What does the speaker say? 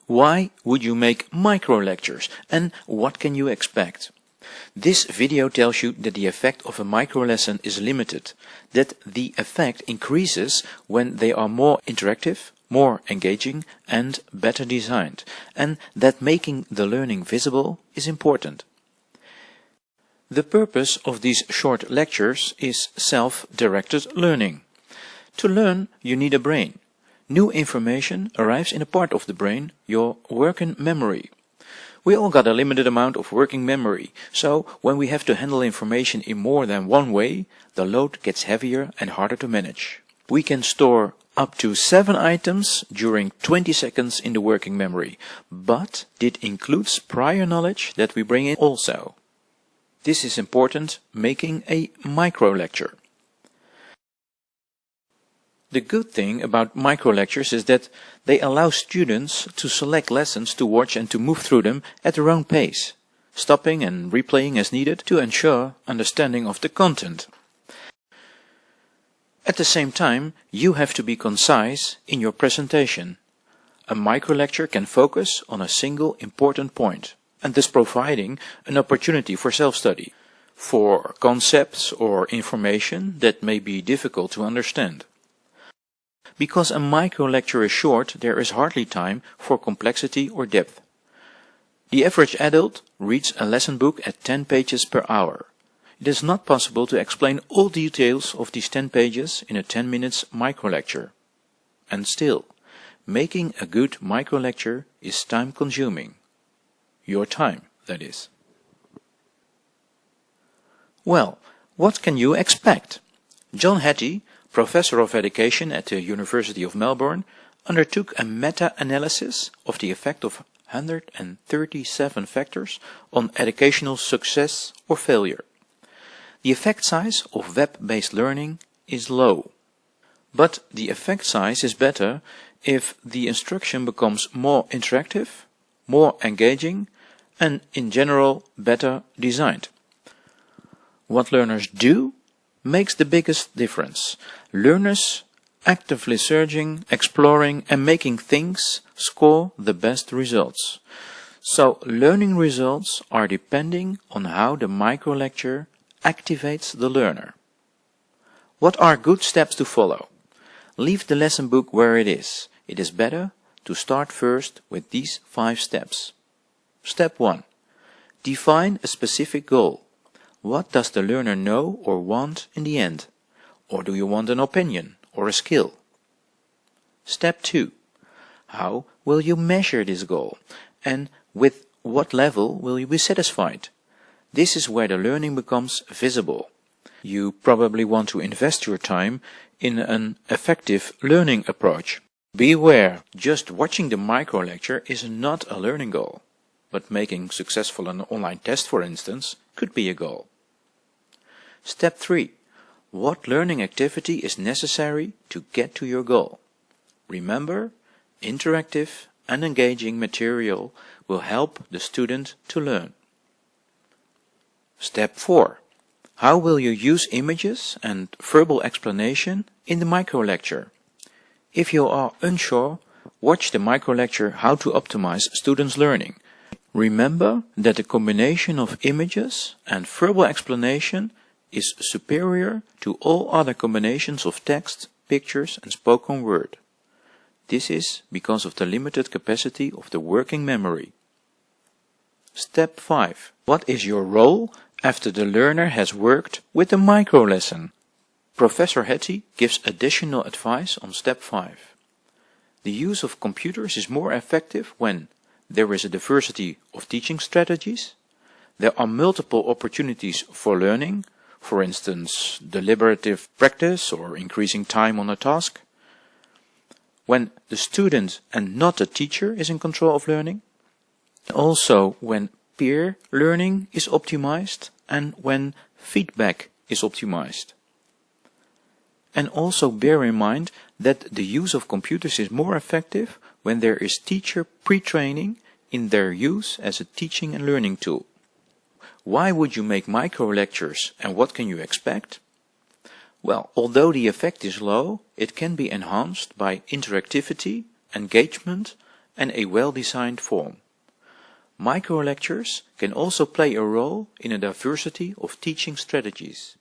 Why would you make microlectures and what can you expect? This video tells you that the effect of a microlesson is limited, that the effect increases when they are more interactive, more engaging and better designed, and that making the learning visible is important. The purpose of these short lectures is self-directed learning. To learn, you need a brain. New information arrives in a part of the brain, your working memory. We all got a limited amount of working memory, so when we have to handle information in more than one way, the load gets heavier and harder to manage. We can store up to 7 items during 20 seconds in the working memory, but it includes prior knowledge that we bring in also. This is important, making a microlecture. The good thing about microlectures is that they allow students to select lessons to watch and to move through them at their own pace, stopping and replaying as needed to ensure understanding of the content. At the same time, you have to be concise in your presentation. A microlecture can focus on a single important point, and thus providing an opportunity for self-study, for concepts or information that may be difficult to understand. Because a microlecture is short, there is hardly time for complexity or depth. The average adult reads a lesson book at 10 pages per hour. It is not possible to explain all details of these 10 pages in a 10 minutes microlecture. And still, making a good microlecture is time-consuming. Your time, that is. Well, what can you expect? John Hattie, Professor of Education at the University of Melbourne, undertook a meta-analysis of the effect of 137 factors on educational success or failure. The effect size of web-based learning is low, but the effect size is better if the instruction becomes more interactive, more engaging, and in general better designed. What learners do makes the biggest difference. Learners actively searching, exploring and making things score the best results. So learning results are depending on how the microlecture activates the learner. What are good steps to follow? Leave the lesson book where it is. It is better to start first with these 5 steps. Step 1. Define a specific goal. What does the learner know or want in the end? Or do you want an opinion or a skill? Step 2. How will you measure this goal? And with what level will you be satisfied? This is where the learning becomes visible. You probably want to invest your time in an effective learning approach. Beware, just watching the microlecture is not a learning goal, but making successful an online test, for instance, could be a goal. Step 3. What learning activity is necessary to get to your goal? Remember, interactive and engaging material will help the student to learn. Step 4. How will you use images and verbal explanation in the microlecture? If you are unsure, watch the microlecture How to Optimize Students' Learning. Remember that the combination of images and verbal explanation is superior to all other combinations of text, pictures and spoken word. This is because of the limited capacity of the working memory. Step 5. What is your role after the learner has worked with the microlesson? Professor Hattie gives additional advice on Step 5. The use of computers is more effective when there is a diversity of teaching strategies, there are multiple opportunities for learning, for instance, deliberative practice or increasing time on a task, when the student and not the teacher is in control of learning, also when peer learning is optimized and when feedback is optimized. And also bear in mind that the use of computers is more effective when there is teacher pre-training in their use as a teaching and learning tool. Why would you make microlectures and what can you expect? Well, although the effect is low, it can be enhanced by interactivity, engagement and a well-designed form. Microlectures can also play a role in a diversity of teaching strategies.